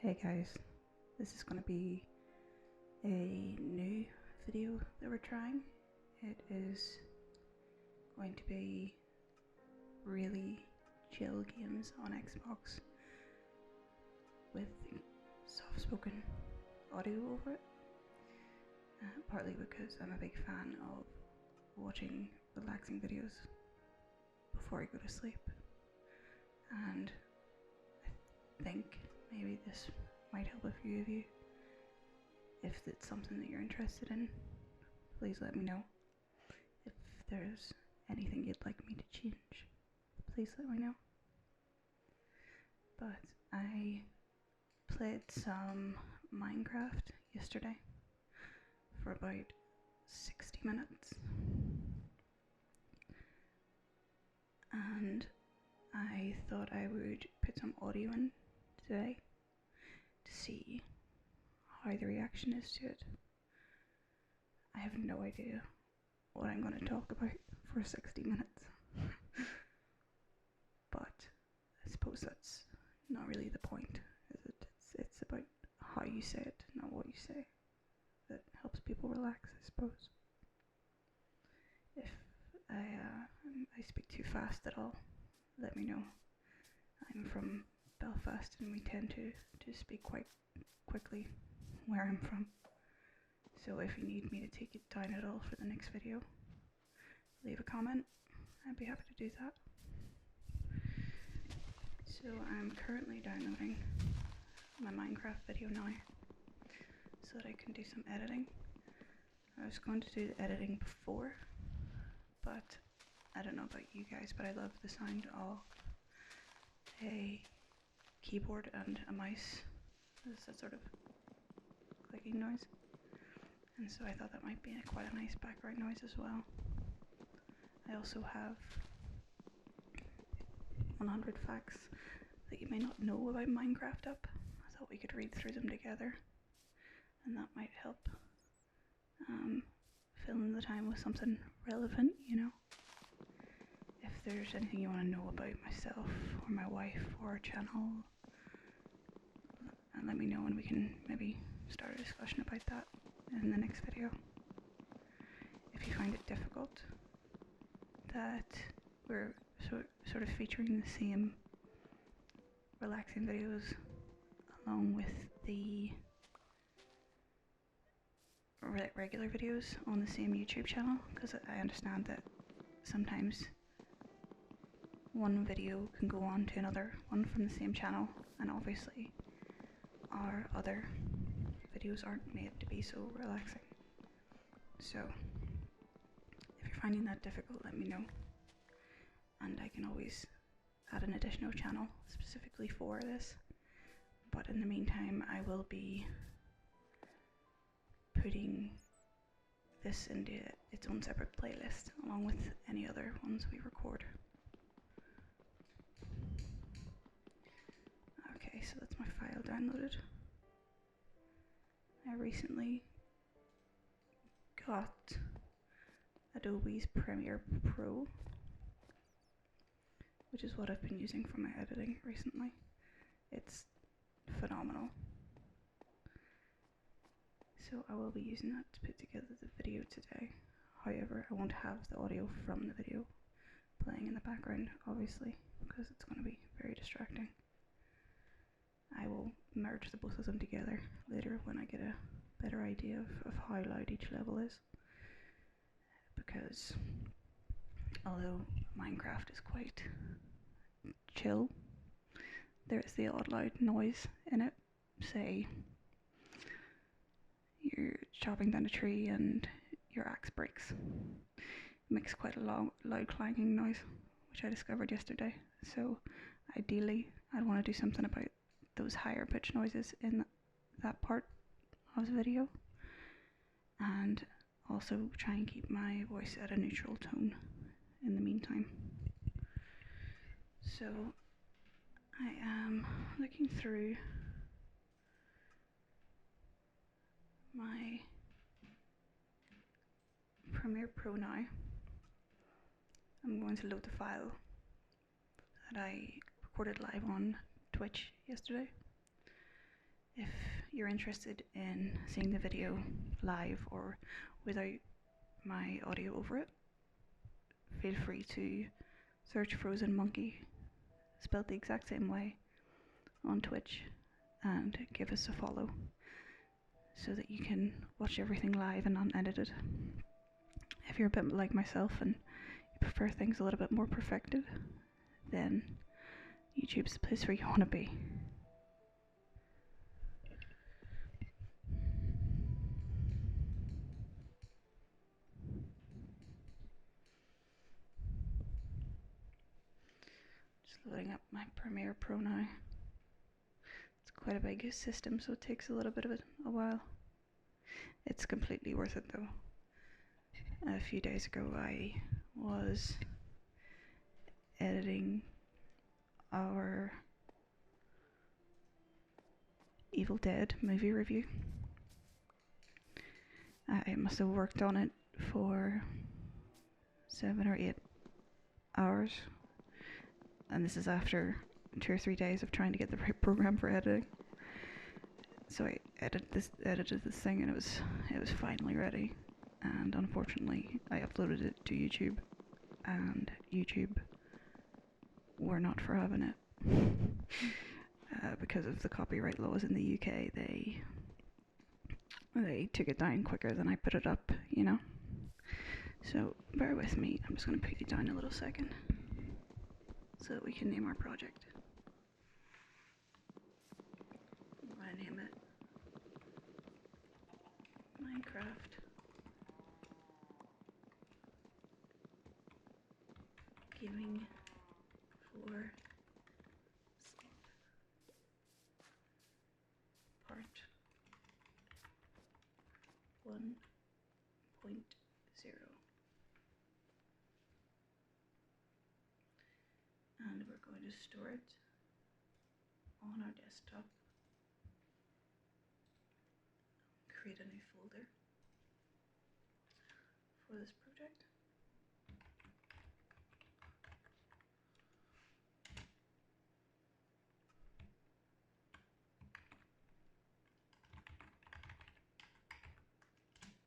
Hey guys, this is going to be a new video that we're trying. It is going to be really chill games on Xbox with soft-spoken audio over it. Partly because I'm a big fan of watching relaxing videos before I go to sleep, and I think maybe this might help a few of you. If it's something that you're interested in, please let me know. If there's anything you'd like me to change, please let me know. But I played some Minecraft yesterday for about 60 minutes, and I thought I would put some audio in today to see how the reaction is to it. I have no idea what I'm going to talk about for 60 minutes, but I suppose that's not really the point, is it? It's about how you say it, not what you say, that helps people relax, I suppose. If I speak too fast at all, let me know. I'm from Belfast and we tend to speak quite quickly where I'm from. So if you need me to take it down at all for the next video, leave a comment. I'd be happy to do that. So I'm currently downloading my Minecraft video now so that I can do some editing. I was going to do the editing before, but I don't know about you guys, but I love the sound of a keyboard and a mouse. There's that sort of clicking noise, and so I thought that might be quite a nice background noise as well. I also have 100 facts that you may not know about Minecraft up. I thought we could read through them together, and that might help fill in the time with something relevant, you know. If there's anything you want to know about myself or my wife or our channel, let me know and we can maybe start a discussion about that in the next video. If you find it difficult that we're sort of featuring the same relaxing videos along with the regular videos on the same YouTube channel, because I understand that sometimes one video can go on to another one from the same channel, and obviously our other videos aren't made to be so relaxing. So if you're finding that difficult, let me know, and I can always add an additional channel specifically for this. But in the meantime, I will be putting this into its own separate playlist along with any other ones we record. Okay, so that's my file downloaded. I recently got Adobe's Premiere Pro, which is what I've been using for my editing recently. It's phenomenal. So I will be using that to put together the video today. However, I won't have the audio from the video playing in the background, obviously, because it's going to be very distracting. I will merge the both of them together later when I get a better idea of how loud each level is. Because although Minecraft is quite chill, there is the odd loud noise in it. Say you're chopping down a tree and your axe breaks. It makes quite a loud clanging noise, which I discovered yesterday. So ideally I'd want to do something about those higher pitch noises in that part of the video, and also try and keep my voice at a neutral tone in the meantime. So I am looking through my Premiere Pro now. I'm going to load the file that I recorded live on Twitch yesterday. If you're interested in seeing the video live or without my audio over it, feel free to search Frozen Monkey, spelled the exact same way, on Twitch, and give us a follow so that you can watch everything live and unedited. If you're a bit like myself and you prefer things a little bit more perfected, then YouTube's the place where you want to be. Just loading up my Premiere Pro now. It's quite a big system, so it takes a little bit of a while. It's completely worth it though. A few days ago I was editing our Evil Dead movie review. I must have worked on it for 7 or 8 hours, and this is after 2 or 3 days of trying to get the right program for editing. So I edited this thing, and it was finally ready. And unfortunately, I uploaded it to YouTube, and YouTube were not for having it. Because of the copyright laws in the UK, they took it down quicker than I put it up, you know? So bear with me, I'm just going to put you down a little second so that we can name our project. I'm going to name it Minecraft Gaming for Sleep Part 1.0. And we're going to store it on our desktop. Create a new folder for this project.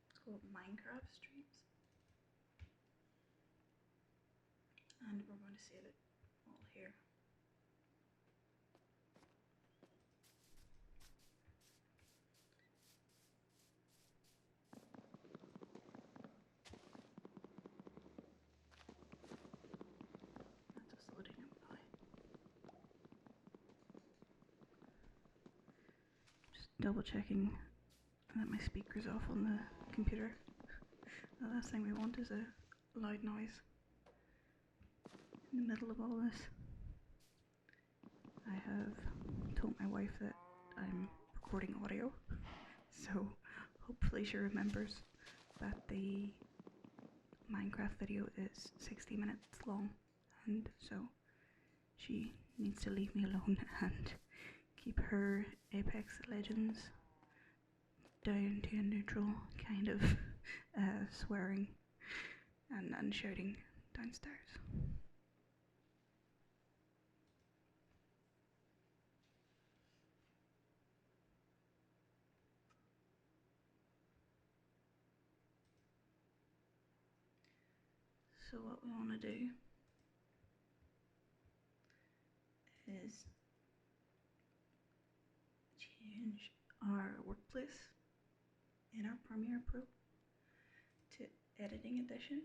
It's called Minecraft Streams. And we're going to save it all here. That's just loading up now. Just double checking that my speaker's off on the computer. The last thing we want is a loud noise in the middle of all this. I have told my wife that I'm recording audio, so hopefully she remembers that the Minecraft video is 60 minutes long, and so she needs to leave me alone and keep her Apex Legends down to a neutral kind of swearing and shouting downstairs. So what we want to do is change our workplace in our Premiere Pro to Editing Edition.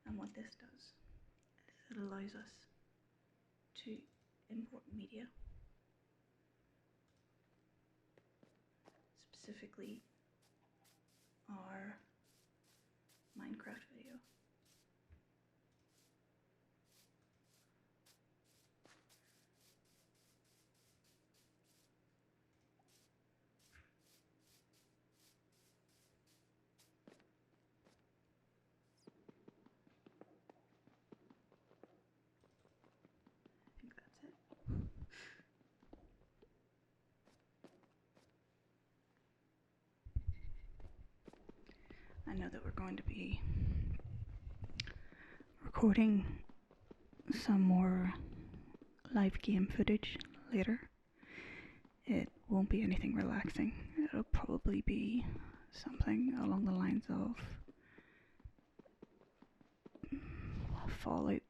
And what this does is it allows us to import media, specifically our Minecraft video. I think that's it. I know that we're going to be recording some more live game footage later, it won't be anything relaxing. It'll probably be something along the lines of Fallout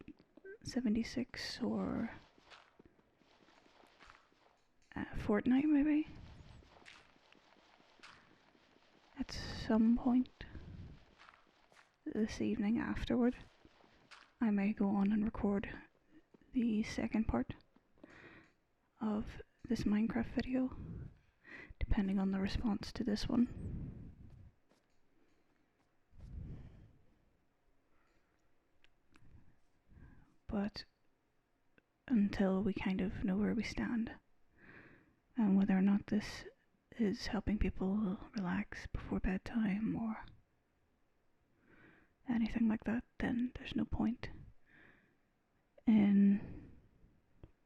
76 or Fortnite maybe. At some point this evening afterward, I may go on and record the second part of this Minecraft video, depending on the response to this one. But until we kind of know where we stand and whether or not this is helping people relax before bedtime or anything like that, then there's no point in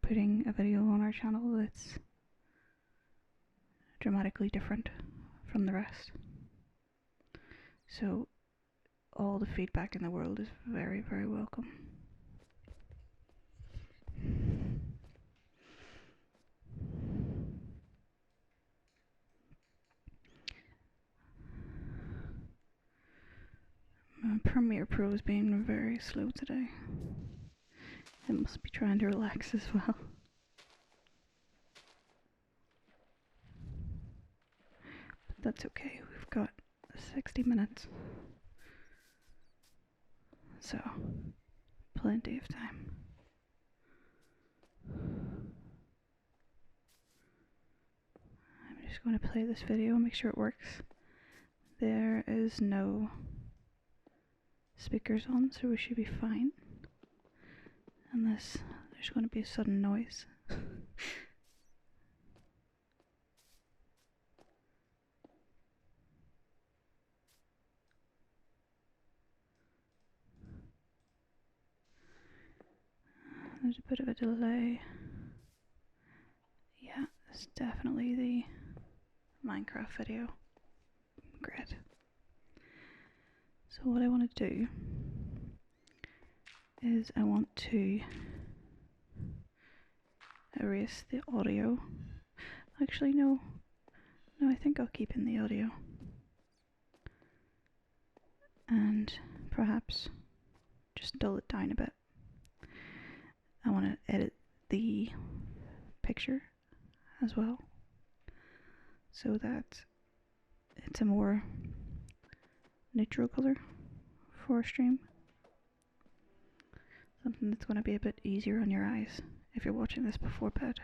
putting a video on our channel that's dramatically different from the rest. So all the feedback in the world is very, very welcome. Premiere Pro is being very slow today. It must be trying to relax as well. But that's okay, we've got 60 minutes. So, plenty of time. I'm just going to play this video and make sure it works. There is no speakers on, so we should be fine. Unless there's going to be a sudden noise. There's a bit of a delay. Yeah, it's definitely the Minecraft video. Great. So what I want to do is I want to erase the audio. Actually, no, I think I'll keep in the audio. And perhaps just dull it down a bit. I want to edit the picture as well, so that it's a more neutral color for a stream. Something that's going to be a bit easier on your eyes if you're watching this before bed.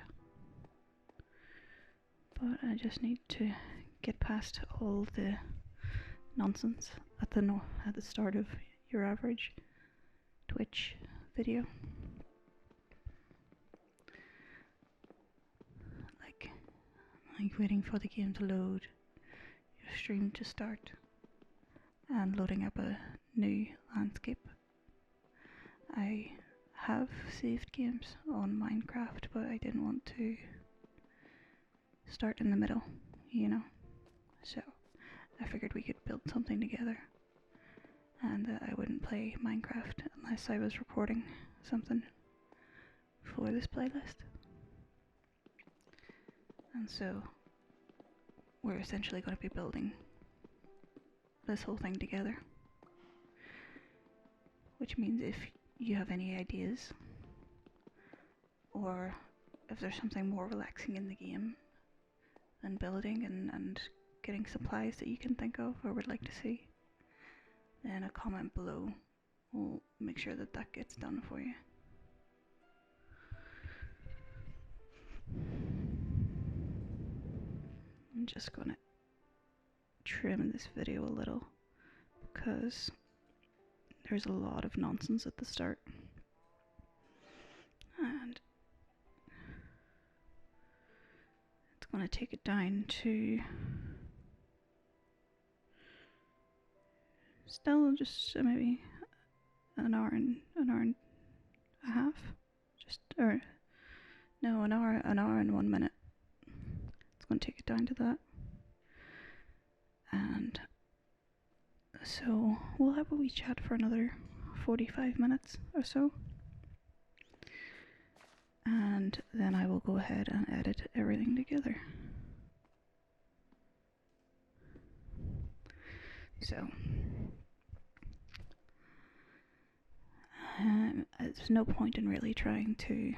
But I just need to get past all the nonsense at the start of your average Twitch video. Like waiting for the game to load, your stream to start, and loading up a new landscape. I have saved games on Minecraft, but I didn't want to start in the middle, you know. So I figured we could build something together, and I wouldn't play Minecraft unless I was recording something for this playlist. And so we're essentially going to be building this whole thing together. Which means if you have any ideas, or if there's something more relaxing in the game than building and getting supplies that you can think of or would like to see, then a comment below will make sure that that gets done for you. I'm just going to trim this video a little because there's a lot of nonsense at the start, and it's going to take it down to still just maybe an hour and a half, an hour and 1 minute. It's going to take it down to that, and so we'll have a wee chat for another 45 minutes or so, and then I will go ahead and edit everything together. So there's no point in really trying to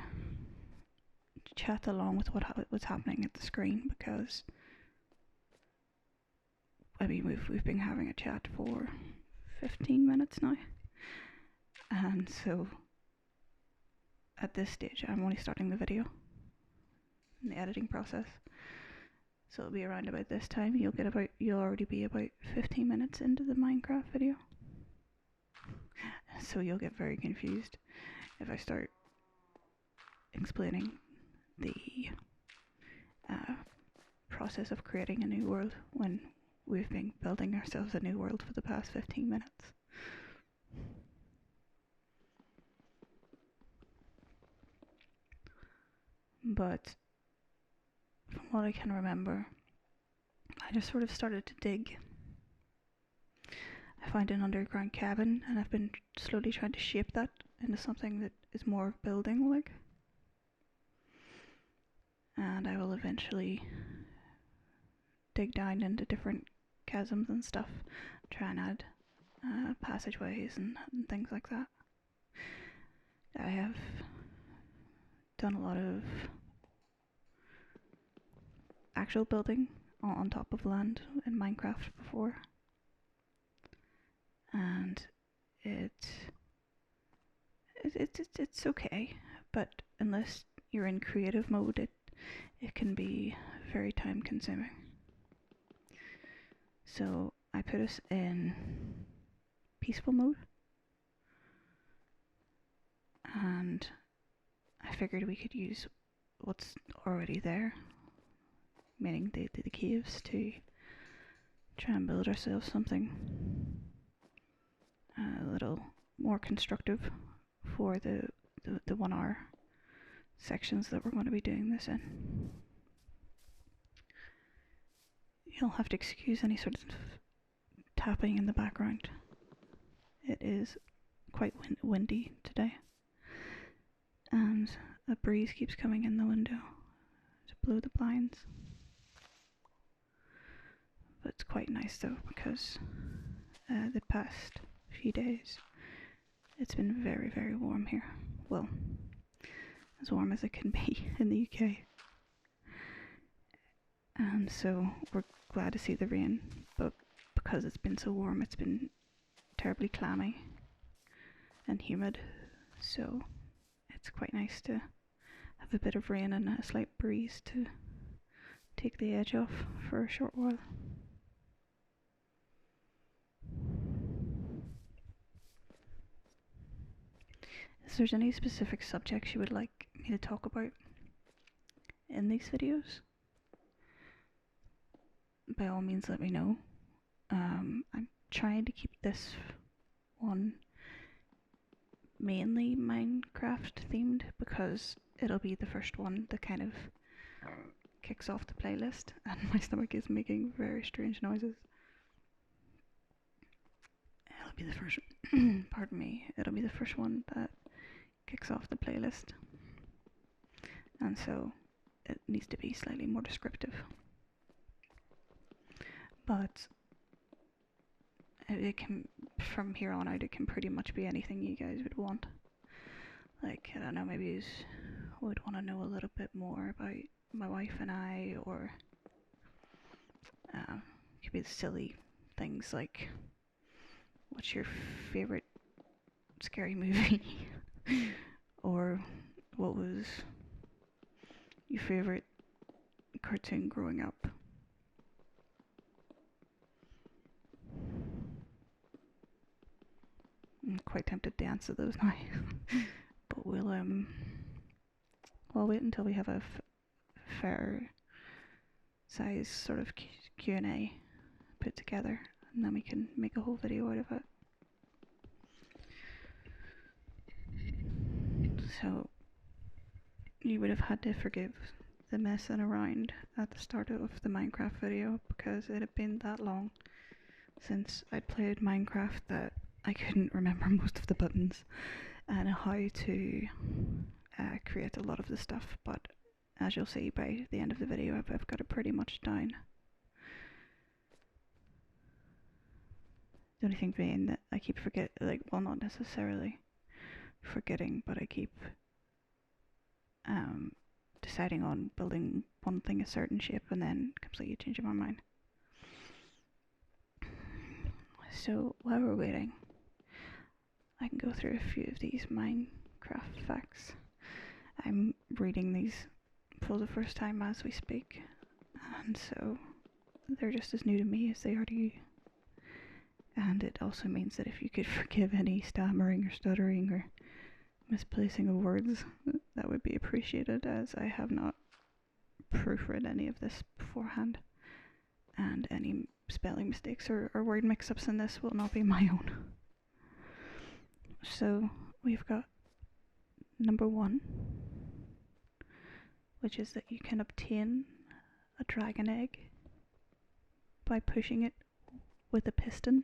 chat along with what's happening at the screen, because I mean we've been having a chat for 15 minutes now, and so at this stage I'm only starting the video in the editing process. So it'll be around about this time. You'll already be about 15 minutes into the Minecraft video. So you'll get very confused if I start explaining the process of creating a new world when we've been building ourselves a new world for the past 15 minutes. But from what I can remember, I just sort of started to dig. I found an underground cabin, and I've been slowly trying to shape that into something that is more building-like. And I will eventually dig down into different chasms and stuff, try and add passageways and things like that. I have done a lot of actual building on top of land in Minecraft before, and it's okay, but unless you're in creative mode, it can be very time consuming. So I put us in peaceful mode, and I figured we could use what's already there, meaning the caves, to try and build ourselves something a little more constructive for the 1 hour sections that we're going to be doing this in. You'll have to excuse any sort of tapping in the background. It is quite windy today, and a breeze keeps coming in the window to blow the blinds. But it's quite nice though, because the past few days it's been very, very warm here. Well, as warm as it can be in the UK. And so we're glad to see the rain, but because it's been so warm, it's been terribly clammy and humid. So it's quite nice to have a bit of rain and a slight breeze to take the edge off for a short while. If there's any specific subjects you would like me to talk about in these videos, by all means let me know. I'm trying to keep this one mainly Minecraft themed, because it'll be the first one that kind of kicks off the playlist, and my stomach is making very strange noises. It'll be the first pardon me, it'll be the first one that kicks off the playlist, and so it needs to be slightly more descriptive. But it can, from here on out, it can pretty much be anything you guys would want. Like, I don't know, maybe you would want to know a little bit more about my wife and I, or it could be silly things like, what's your favorite scary movie? Or what was your favorite cartoon growing up? I'm quite tempted to answer those now. But we'll wait until we have a fair size sort of Q&A put together, and then we can make a whole video out of it. So you would have had to forgive the messing around at the start of the Minecraft video, because it had been that long since I'd played Minecraft that I couldn't remember most of the buttons and how to create a lot of the stuff. But as you'll see by the end of the video, I've got it pretty much down. The only thing being that I keep well, not necessarily forgetting, but I keep deciding on building one thing a certain shape and then completely changing my mind. So while we're waiting, I can go through a few of these Minecraft facts. I'm reading these for the first time as we speak, and so they're just as new to me as they are to you. And it also means that if you could forgive any stammering or stuttering or misplacing of words, that would be appreciated, as I have not proofread any of this beforehand, and any spelling mistakes or word mix-ups in this will not be my own. So we've got number 1, which is that you can obtain a dragon egg by pushing it with a piston.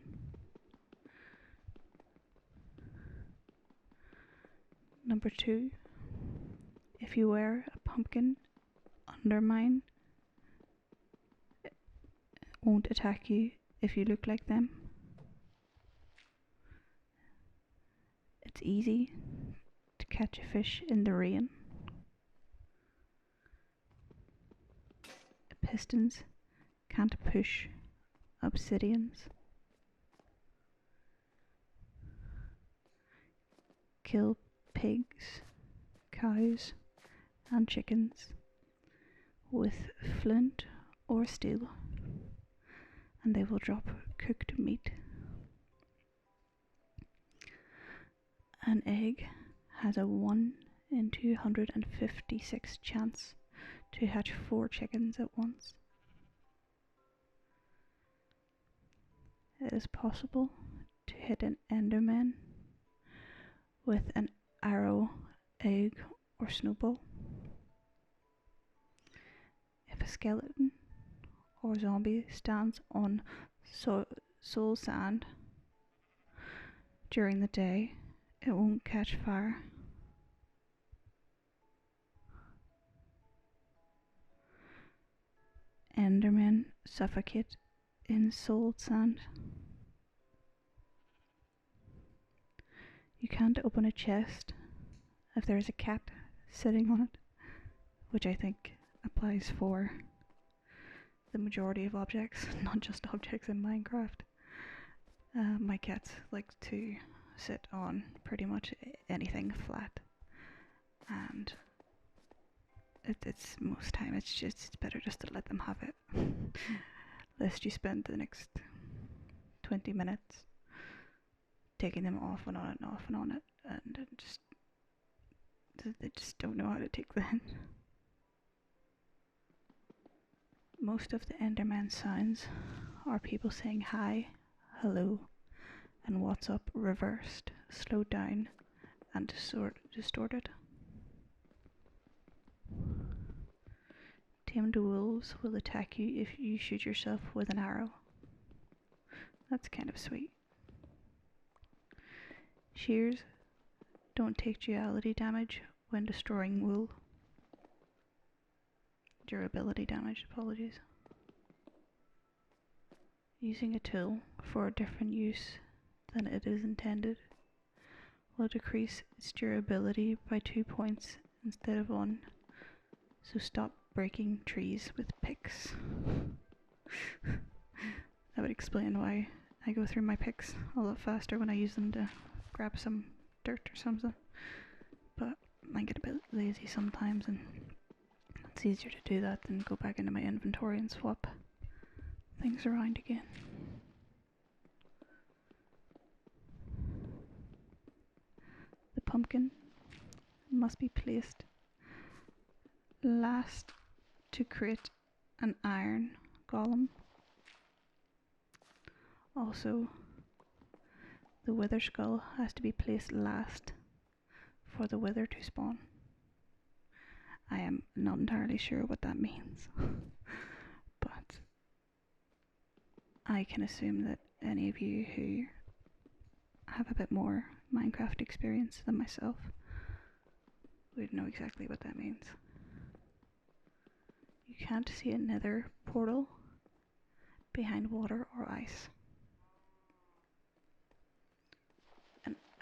Number 2, if you wear a pumpkin undermine, it won't attack you if you look like them. It's easy to catch a fish in the rain. Pistons can't push obsidians. Kill pigs, cows, and chickens with flint or steel, and they will drop cooked meat. An egg has a 1 in 256 chance to hatch 4 chickens at once. It is possible to hit an enderman with an arrow, egg, or snowball. If a skeleton or zombie stands on soul sand during the day, it won't catch fire. Endermen suffocate in soul sand. You can't open a chest if there is a cat sitting on it, which I think applies for the majority of objects, not just objects in Minecraft. My cats like to sit on pretty much anything flat, and it's most time it's better just to let them have it, lest you spend the next 20 minutes taking them off and on it and off and on it, and they just don't know how to take the hint. Most of the Enderman sounds are people saying hi, hello, and what's up reversed, slowed down, and distorted. Tamed wolves will attack you if you shoot yourself with an arrow. That's kind of sweet. Shears don't take duality damage when destroying wool. Durability damage, apologies. Using a tool for a different use than it is intended will decrease its durability by 2 points instead of 1, so stop breaking trees with picks. That would explain why I go through my picks a lot faster when I use them to grab some dirt or something, but I get a bit lazy sometimes, and it's easier to do that than go back into my inventory and swap things around again. The pumpkin must be placed last to create an iron golem. Also, the wither skull has to be placed last for the wither to spawn. I am not entirely sure what that means, but I can assume that any of you who have a bit more Minecraft experience than myself would know exactly what that means. You can't see a nether portal behind water or ice.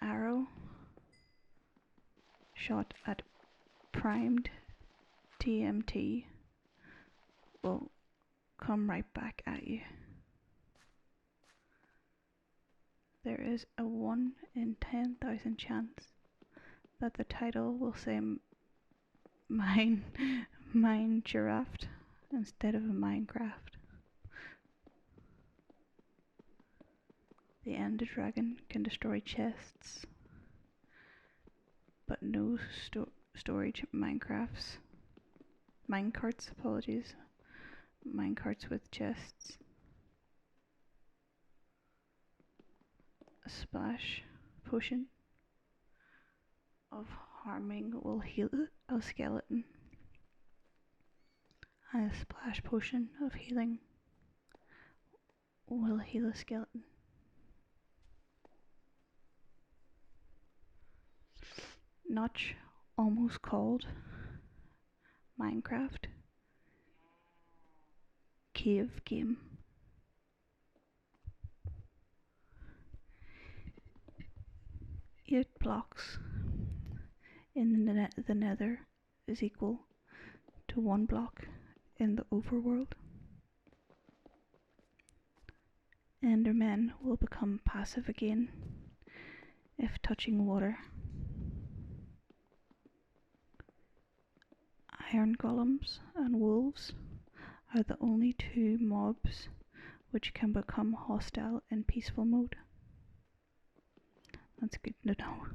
arrow shot at primed TMT will come right back at you. There is a 1 in 10,000 chance that the title will say mine giraffe instead of Minecraft. The Ender Dragon can destroy chests, but no storage minecarts, apologies. Minecarts with chests. A splash potion of harming will heal a skeleton. And a splash potion of healing will heal a skeleton. Notch almost called Minecraft cave game. Eight blocks in the nether is equal to 1 block in the overworld. Endermen will become passive again if touching water. Iron golems and wolves are the only 2 mobs which can become hostile in peaceful mode. That's good to know.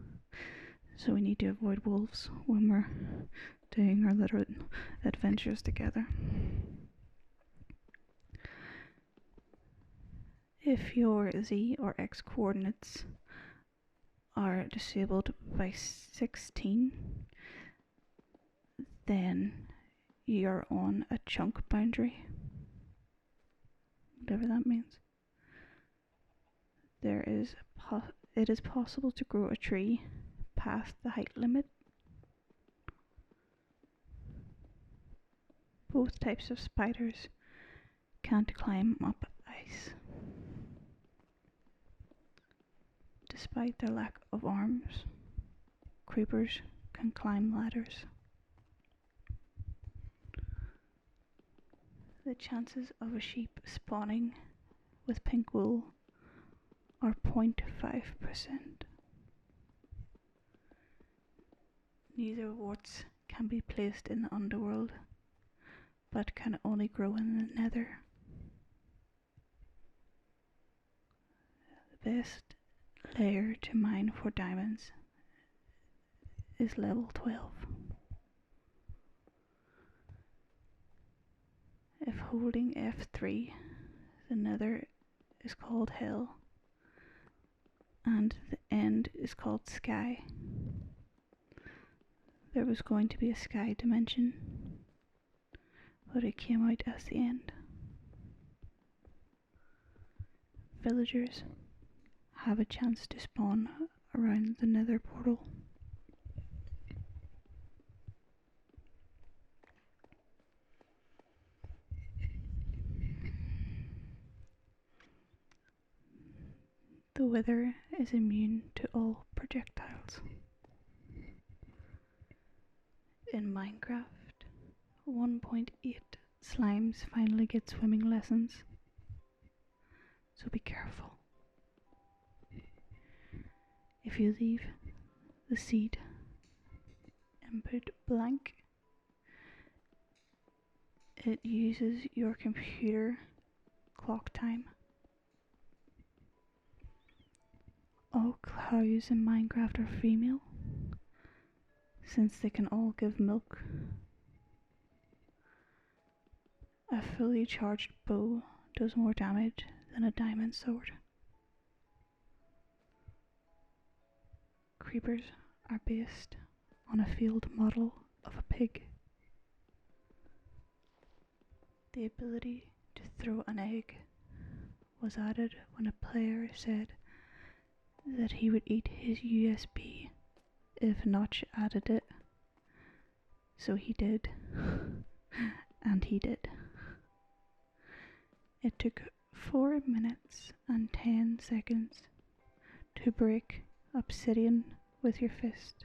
So we need to avoid wolves when we're doing our little adventures together. If your Z or X coordinates are disabled by 16, then you're on a chunk boundary, whatever that means. It is possible to grow a tree past the height limit. Both types of spiders can't climb up ice. Despite their lack of arms, creepers can climb ladders. The chances of a sheep spawning with pink wool are 0.5%. Neither warts can be placed in the underworld, but can only grow in the nether. The best layer to mine for diamonds is level 12. If holding F3, the nether is called hell, and the end is called sky. There was going to be a sky dimension, but it came out as the end. Villagers have a chance to spawn around the nether portal. The wither is immune to all projectiles. In Minecraft 1.8, slimes finally get swimming lessons, so be careful. If you leave the seed input blank, it uses your computer clock time. All cows in Minecraft are female, since they can all give milk. A fully charged bow does more damage than a diamond sword. Creepers are based on a field model of a pig. The ability to throw an egg was added when a player said that he would eat his USB if Notch added it. So he did. And he did. It took 4 minutes and 10 seconds to break obsidian with your fist.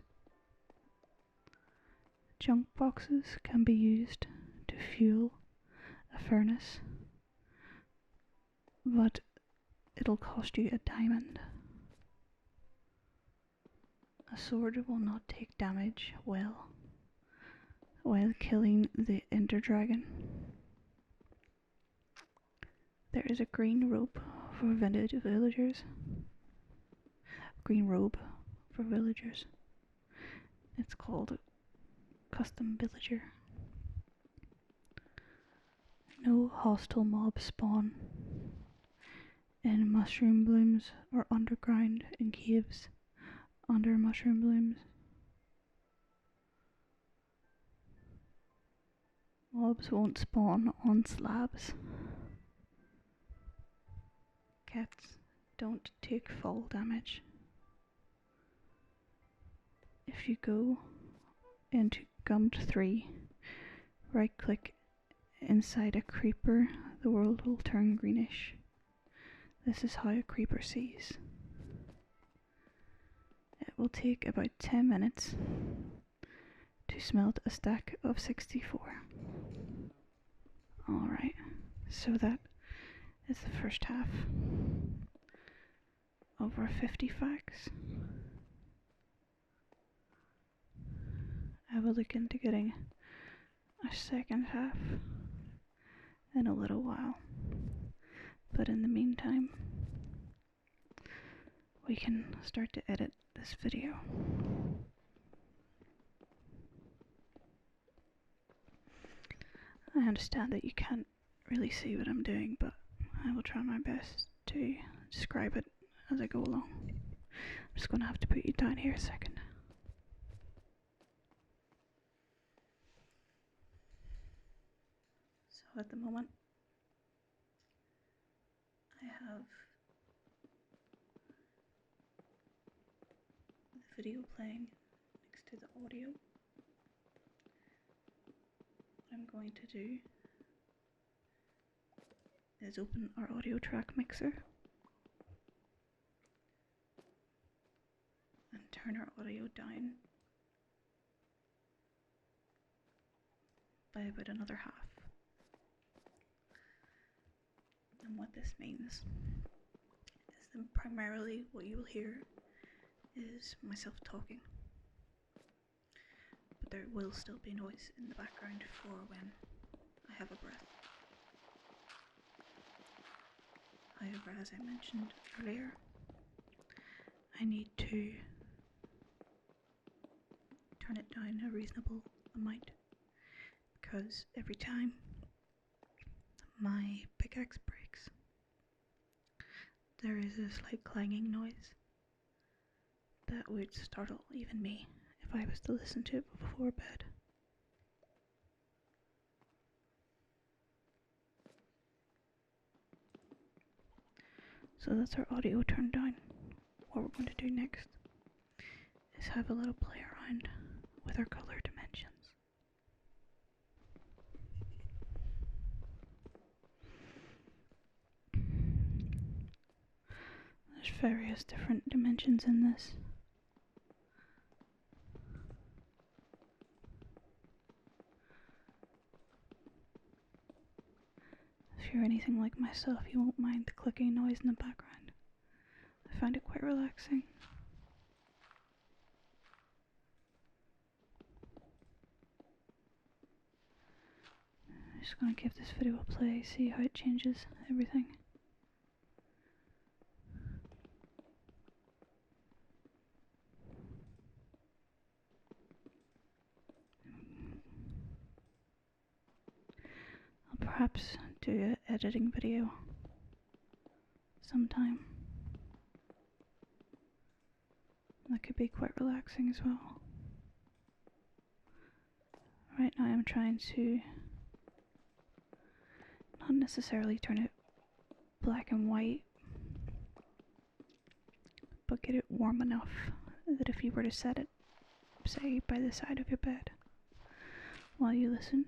Junk boxes can be used to fuel a furnace, but it'll cost you a diamond. A sword will not take damage while killing the Ender Dragon. There is a green rope for villagers. Green robe for villagers. It's called Custom Villager. No hostile mobs spawn in mushroom blooms or underground in caves under mushroom blooms. Mobs won't spawn on slabs. Cats don't take fall damage. If you go into Gummed 3, right click inside a creeper, the world will turn greenish. This is how a creeper sees. It will take about 10 minutes to smelt a stack of 64. Alright, so that is the first half of our 50 facts. I will look into getting a second half in a little while, but in the meantime we can start to edit this video. I understand that you can't really see what I'm doing, but I will try my best to describe it as I go along. I'm just going to have to put you down here a second. So at the moment I have the video playing next to the audio. What I'm going to do is open our audio track mixer and turn our audio down by about another half. And what this means is that primarily what you will hear is myself talking, but there will still be noise in the background for when I have a breath. However, as I mentioned earlier, I need to turn it down a reasonable amount, because every time my pickaxe breaks, there is a slight clanging noise that would startle even me if I was to listen to it before bed. So that's our audio turned down. What we're going to do next is have a little play around with our color dimensions. There's various different dimensions in this. If you're anything like myself, you won't mind the clicking noise in the background. I find it quite relaxing. I'm just going to give this video a play, see how it changes everything. I'll perhaps do an editing video sometime. That could be quite relaxing as well. Right now I'm trying to not necessarily turn it black and white, but get it warm enough that if you were to set it, say, by the side of your bed while you listen,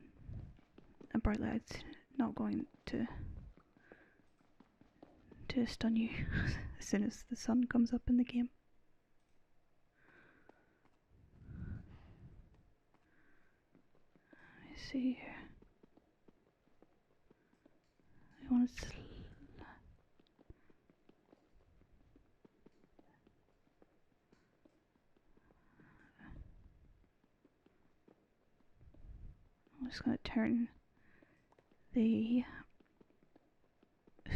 a bright light's not going to stun you as soon as the sun comes up in the game. see here. I want to I'm just going to turn the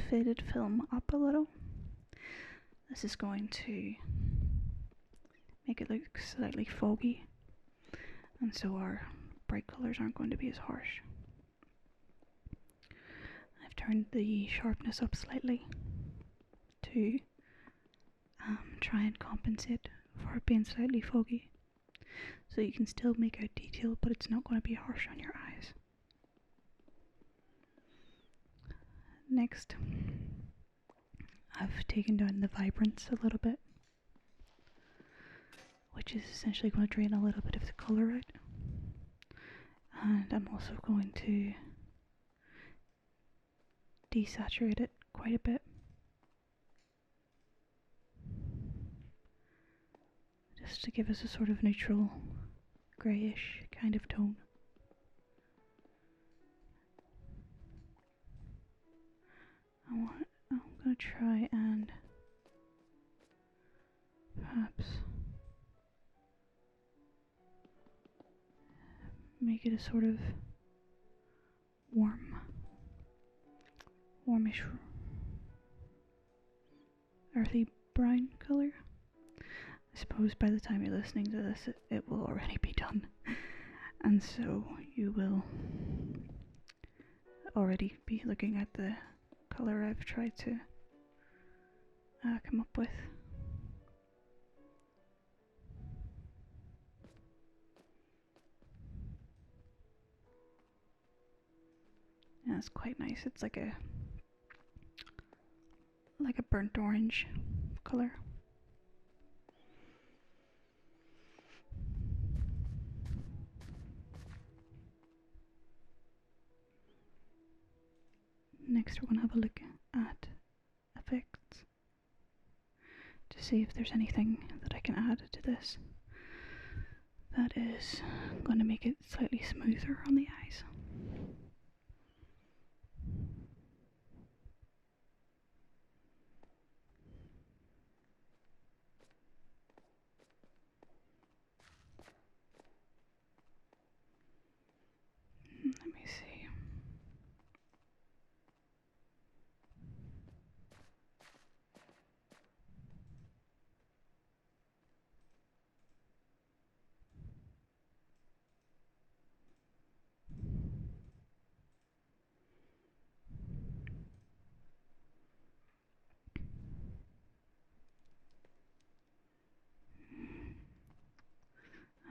faded film up a little. This is going to make it look slightly foggy, and so our bright colours aren't going to be as harsh. I've turned the sharpness up slightly to try and compensate for it being slightly foggy, so you can still make out detail, but it's not going to be harsh on your eyes. Next, I've taken down the vibrance a little bit, which is essentially going to drain a little bit of the colour out. And I'm also going to desaturate it quite a bit, just to give us a sort of neutral greyish kind of tone. I'm going to try and perhaps make it a sort of warmish, earthy brown colour. I suppose by the time you're listening to this, it will already be done, and so you will already be looking at the colour I've tried to come up with. Yeah, it's quite nice. It's like a burnt orange colour. Next, we're going to have a look at effects to see if there's anything that I can add to this that is going to make it slightly smoother on the eyes. Let me see.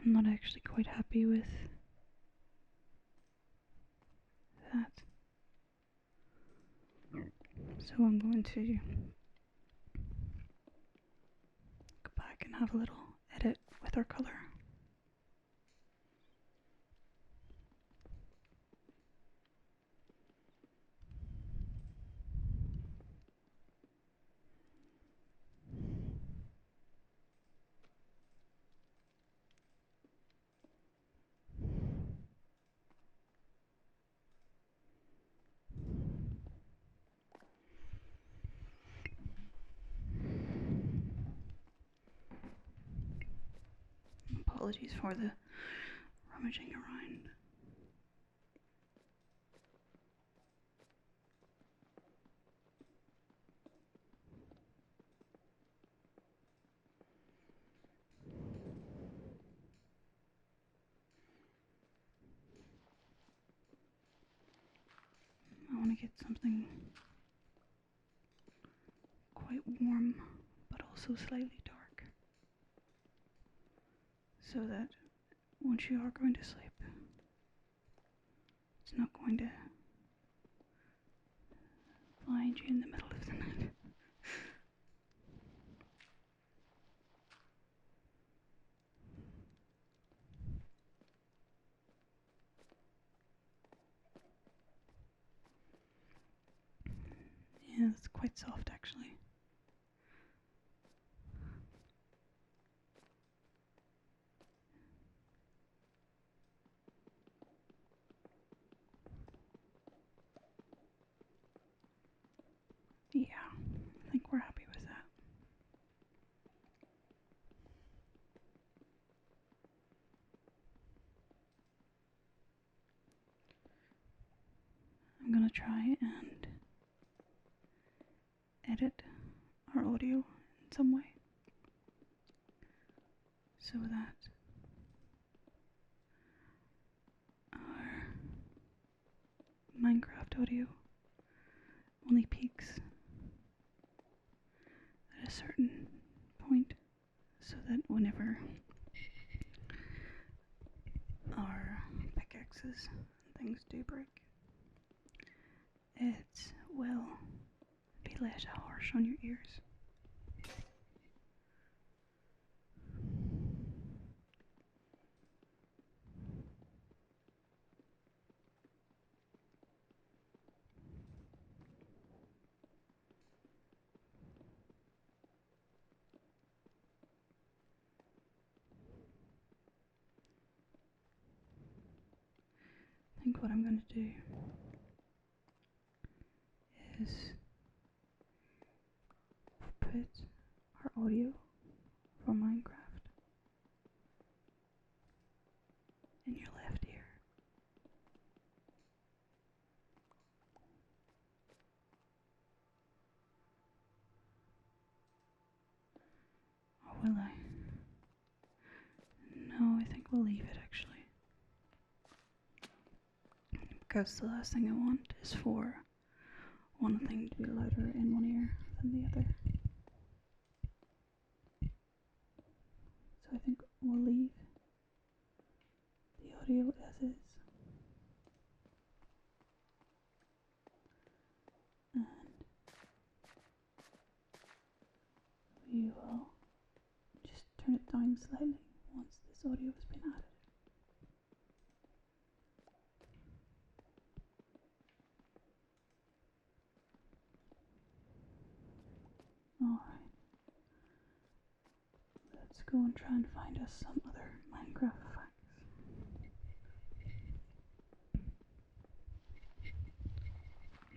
I'm not actually quite happy with that. So I'm going to go back and have a little edit with our colour. Apologies for the rummaging around. I want to get something quite warm, but also slightly dark, so that once you are going to sleep, it's not going to find you in the middle of the night. Yeah, it's quite soft actually. edit our audio in some way so that our Minecraft audio only peaks at a certain point, so that whenever our pickaxes and things do break, it will be less harsh on your ears. I think what I'm going to do is put our audio for Minecraft in your left ear. Or will I? No, I think we'll leave it actually. Because the last thing I want is for one thing to be louder in one ear than the other. So I think we'll leave the audio as is. And we will just turn it down slightly once this audio has been added. Alright. Let's go and try and find us some other Minecraft facts.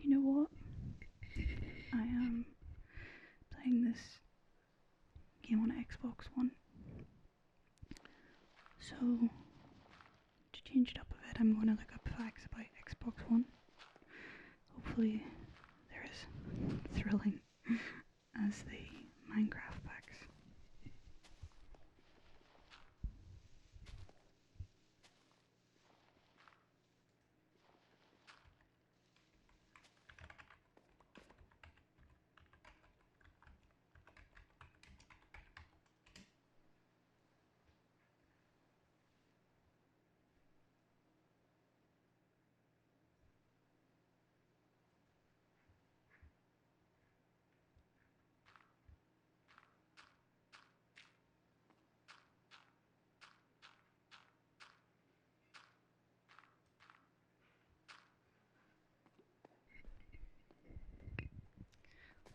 You know what? I am playing this game on Xbox One. So, to change it up a bit, I'm going to look up facts about Xbox One. Hopefully, they're as thrilling as the Minecraft facts.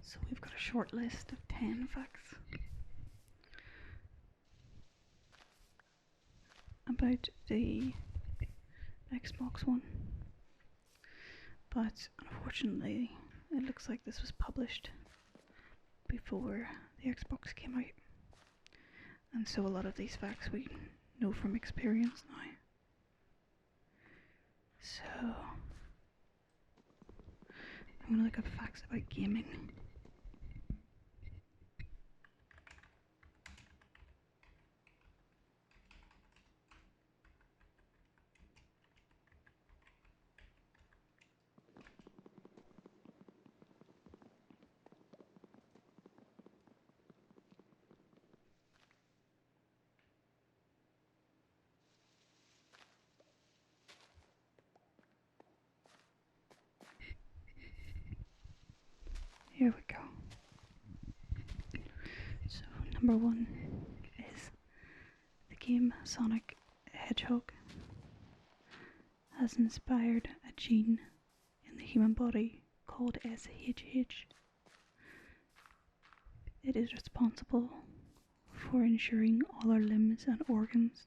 So we've got a short list of 10 facts about the Xbox One. But unfortunately, it looks like this was published before the Xbox came out. And so a lot of these facts we know from experience now. So I'm going to look up facts about gaming. Here we go. So number 1 is the game Sonic Hedgehog has inspired a gene in the human body called SHH. It is responsible for ensuring all our limbs and organs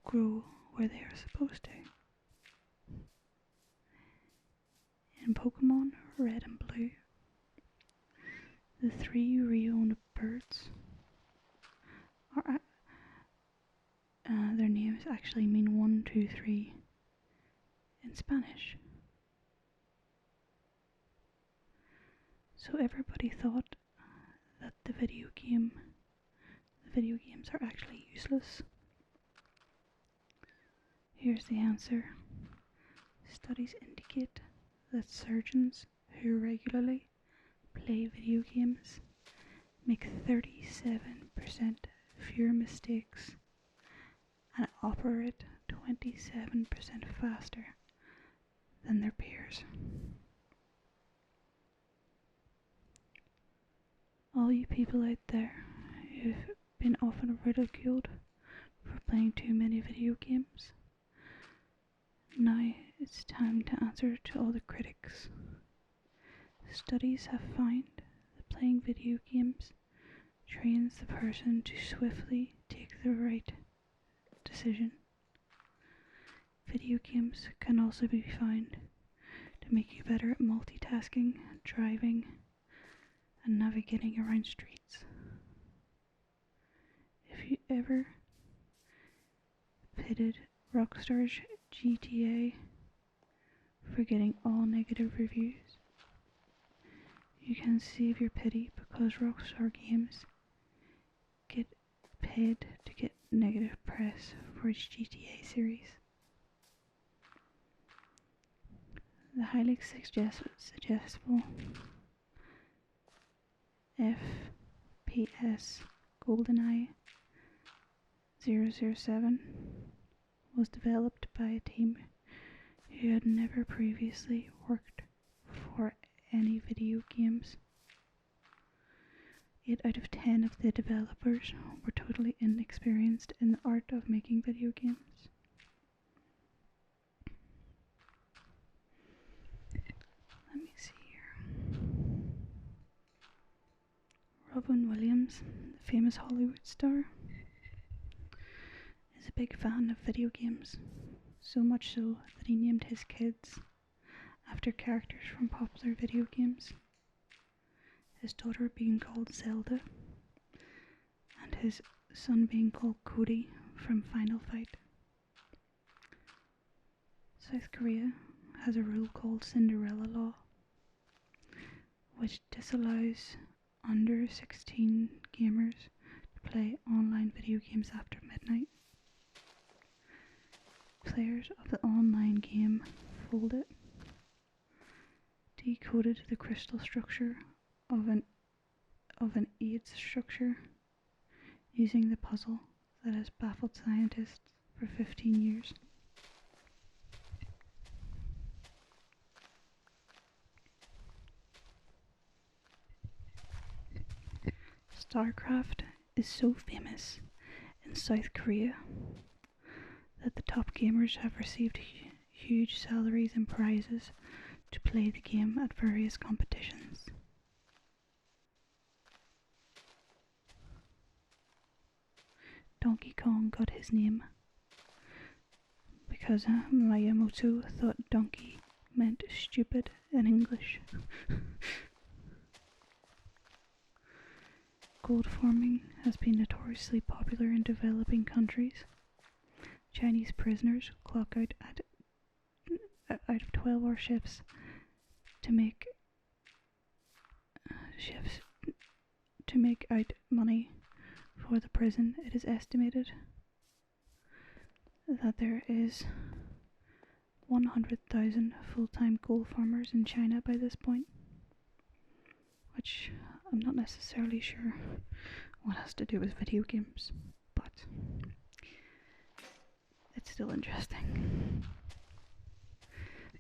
grow where they are supposed to. In Pokemon Red and Blue, the 3 Rioned birds are their names actually mean 1, 2, 3 in Spanish. So everybody thought that the video games are actually useless. Here's the answer. Studies indicate that surgeons who regularly play video games make 37% fewer mistakes and operate 27% faster than their peers. All you people out there who've been often ridiculed for playing too many video games, now it's time to answer to all the critics. Studies have found that playing video games trains the person to swiftly take the right decision. Video games can also be found to make you better at multitasking, driving, and navigating around streets. If you ever pitted Rockstar's GTA for getting all negative reviews, you can save your pity because Rockstar Games get paid to get negative press for its GTA series. The highly suggestible FPS GoldenEye 007 was developed by a team who had never previously worked for any video games. 8 out of 10 of the developers were totally inexperienced in the art of making video games. Let me see here. Robin Williams, the famous Hollywood star, is a big fan of video games, so much so that he named his kids after characters from popular video games, his daughter being called Zelda, and his son being called Cody from Final Fight. South Korea has a rule called Cinderella Law, which disallows under 16 gamers to play online video games after midnight. Players of the online game Foldit decoded the crystal structure of an AIDS structure using the puzzle that has baffled scientists for 15 years. StarCraft is so famous in South Korea that the top gamers have received huge salaries and prizes to play the game at various competitions. Donkey Kong got his name because Miyamoto thought donkey meant stupid in English. Gold farming has been notoriously popular in developing countries. Chinese prisoners clock out of 12-hour shifts to make out money for the prison. It is estimated that there is 100,000 full-time gold farmers in China by this point, which I'm not necessarily sure what has to do with video games, but it's still interesting.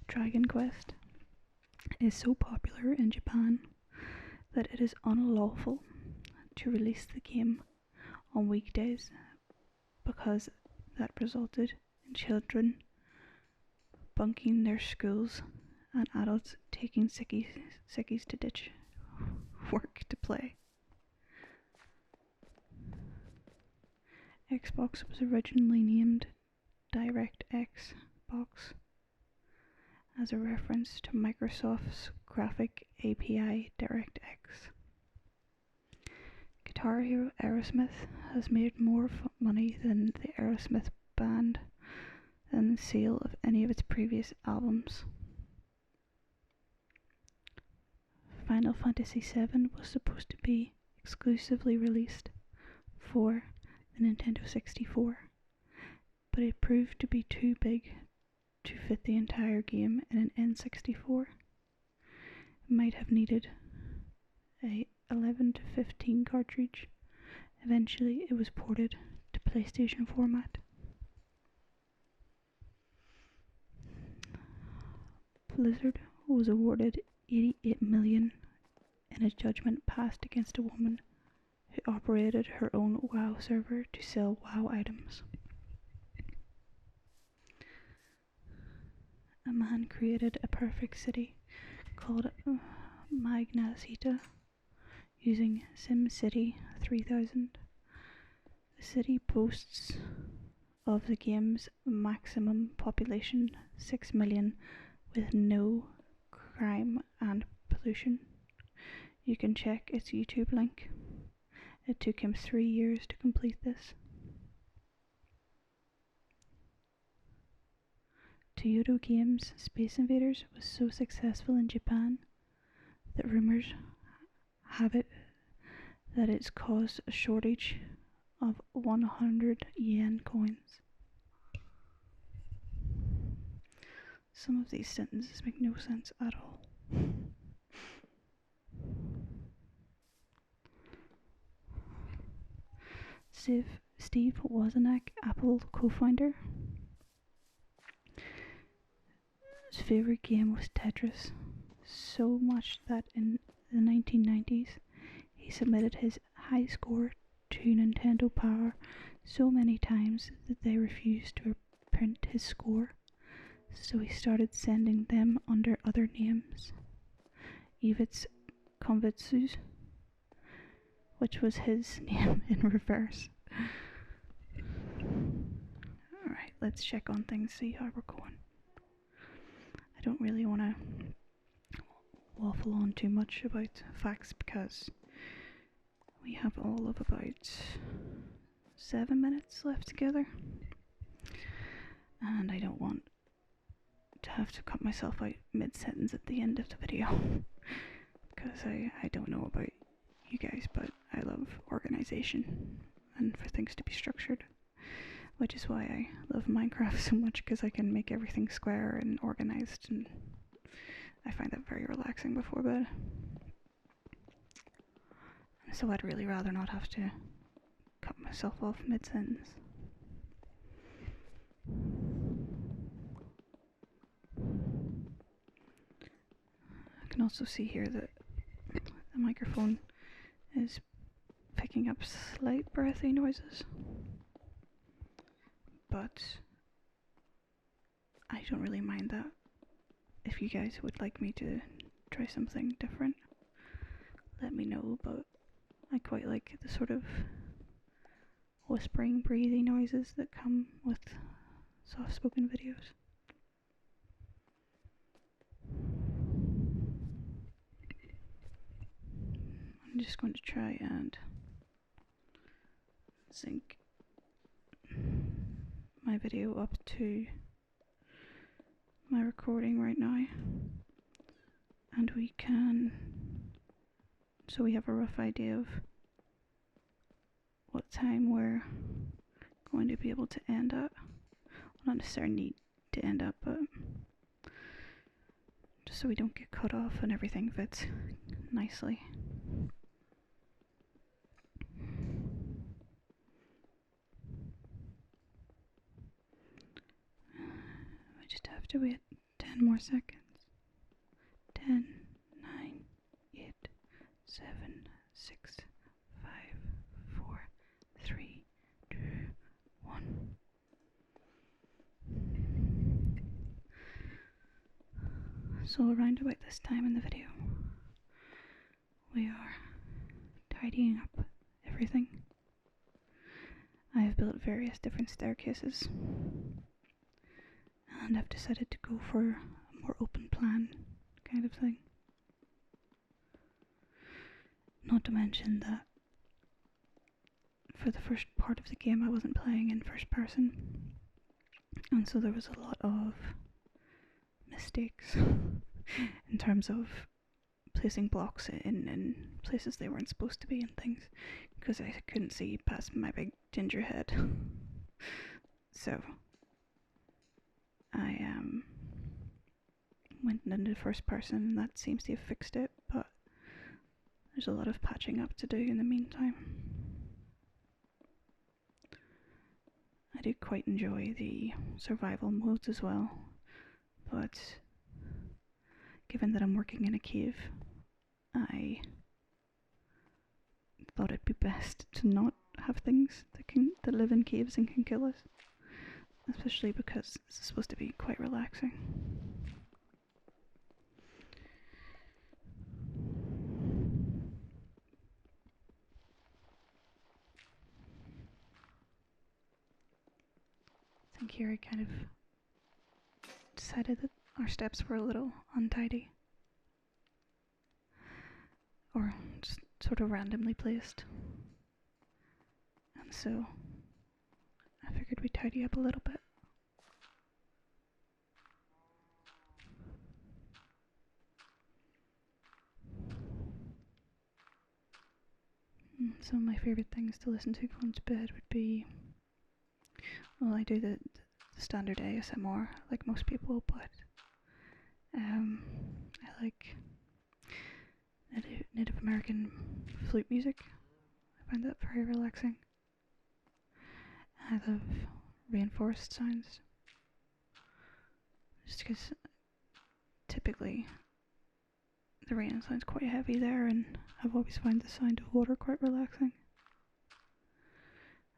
Dragon Quest is so popular in Japan that it is unlawful to release the game on weekdays because that resulted in children bunking their schools and adults taking sickies to ditch work to play. Xbox was originally named DirectX Box as a reference to Microsoft's graphic API DirectX. Guitar hero Aerosmith has made more money than the Aerosmith band than the sale of any of its previous albums. Final Fantasy VII was supposed to be exclusively released for the Nintendo 64, but it proved to be too big to fit the entire game in an N64. It might have needed a 11 to 15 cartridge. Eventually it was ported to PlayStation format. Blizzard was awarded $88 million in a judgment passed against a woman who operated her own WoW server to sell WoW items. A man created a perfect city called Magna Zeta using SimCity 3000. The city boasts of the game's maximum population, 6 million, with no crime and pollution. You can check its YouTube link. It took him 3 years to complete this. Toyoto Games' Space Invaders was so successful in Japan that rumours have it that it's caused a shortage of 100 yen coins. Some of these sentences make no sense at all. Steve Wozniak, Apple co-founder, his favourite game was Tetris, so much that in the 1990s he submitted his high score to Nintendo Power so many times that they refused to print his score, so he started sending them under other names. Ivets Konvitsus, which was his name in reverse. Alright, let's check on things, see how we're going. I don't really want to waffle on too much about facts because we have all of about 7 minutes left together, and I don't want to have to cut myself out mid-sentence at the end of the video because I don't know about you guys, but I love organization and for things to be structured, which is why I love Minecraft so much, because I can make everything square and organized, and I find that very relaxing before bed. So I'd really rather not have to cut myself off mid-sentence. I can also see here that the microphone is picking up slight breathy noises, but I don't really mind that. If you guys would like me to try something different, let me know, but I quite like the sort of whispering, breathy noises that come with soft-spoken videos. I'm just going to try and sync my video up to my recording right now, and we can, so we have a rough idea of what time we're going to be able to end at. Well, not necessarily need to end up, but just so we don't get cut off and everything fits nicely. We just have to wait 10 more seconds. 10, 9, 8, 7, 6, 5, 4, 3, 2, 1. So around about this time in the video, we are tidying up everything. I have built various different staircases, and I've decided to go for a more open plan kind of thing. Not to mention that for the first part of the game I wasn't playing in first person, and so there was a lot of mistakes in terms of placing blocks in places they weren't supposed to be and things, because I couldn't see past my big ginger head. So I went into first person, and that seems to have fixed it, but there's a lot of patching up to do in the meantime. I do quite enjoy the survival modes as well, but given that I'm working in a cave, I thought it'd be best to not have things that live in caves and can kill us, especially because this is supposed to be quite relaxing. I think here I kind of decided that our steps were a little untidy, or just sort of randomly placed, and so I figured we'd tidy up a little bit. Some of my favourite things to listen to going to bed would be, well, I do the standard ASMR like most people, but I like Native American flute music. I find that very relaxing. I love rainforest sounds, just because typically the rain sounds quite heavy there, and I've always found the sound of water quite relaxing.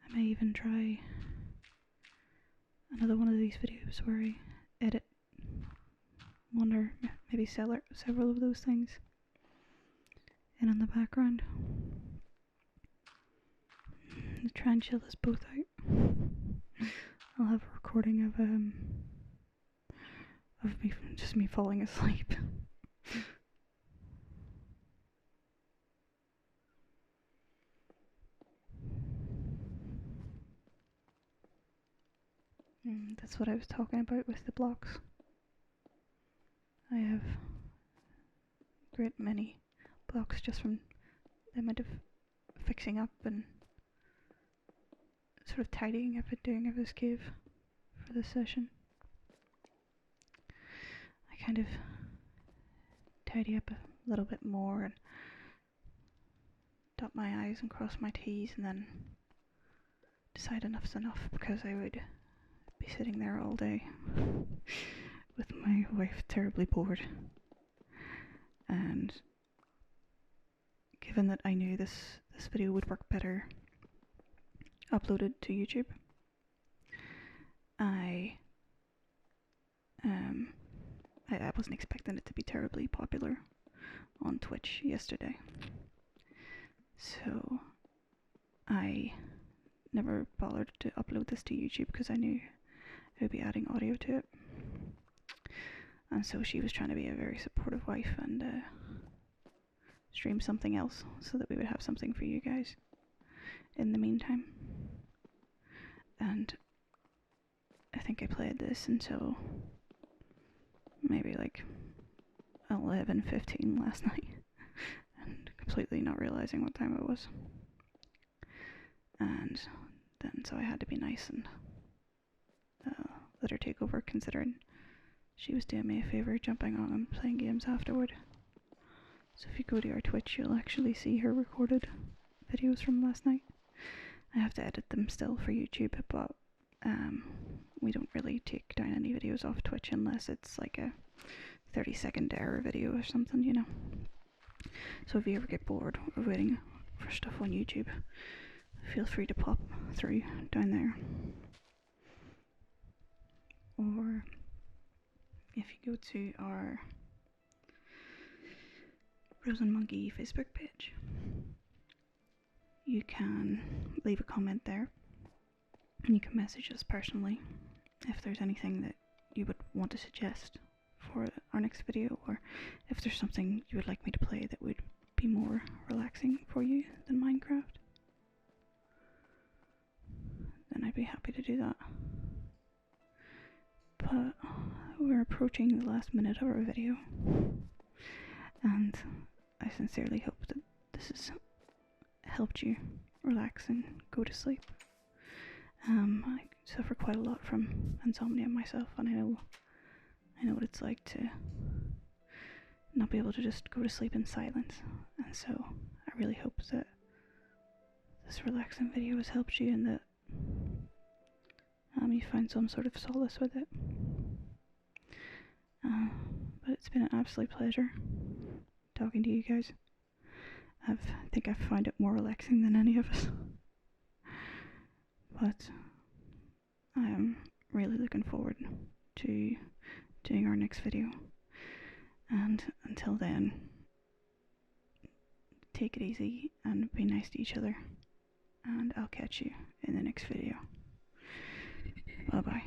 I may even try another one of these videos where I edit one or maybe several of those things in on the background. Try and chill us both out. I'll have a recording of me falling asleep. That's what I was talking about with the blocks. I have a great many blocks just from the amount of fixing up and sort of tidying up and doing of this cave for this session. I kind of tidy up a little bit more and dot my I's and cross my T's, and then decide enough's enough, because I would be sitting there all day with my wife terribly bored. And given that I knew this video would work better uploaded to YouTube, I wasn't expecting it to be terribly popular on Twitch yesterday, so I never bothered to upload this to YouTube because I knew I would be adding audio to it. And so she was trying to be a very supportive wife and stream something else so that we would have something for you guys in the meantime. And I think I played this until maybe like 11:15 last night, and completely not realizing what time it was. And then so I had to be nice and let her take over, considering she was doing me a favour jumping on and playing games afterward. So if you go to our Twitch, you'll actually see her recorded videos from last night. I have to edit them still for YouTube, but we don't really take down any videos off Twitch unless it's like a 30-second error video or something, you know. So if you ever get bored of waiting for stuff on YouTube, feel free to pop through down there. Or if you go to our Frozen Monkey Facebook page, you can leave a comment there, and you can message us personally if there's anything that you would want to suggest for our next video, or if there's something you would like me to play that would be more relaxing for you than Minecraft, then I'd be happy to do that. But we're approaching the last minute of our video, And I sincerely hope that this has helped you relax and go to sleep. I suffer quite a lot from insomnia myself, and I know what it's like to not be able to just go to sleep in silence. And so I really hope that this relaxing video has helped you, and that you find some sort of solace with it. But it's been an absolute pleasure talking to you guys. I think I find it more relaxing than any of us. But I am really looking forward to doing our next video. And until then, take it easy and be nice to each other. And I'll catch you in the next video. Bye bye.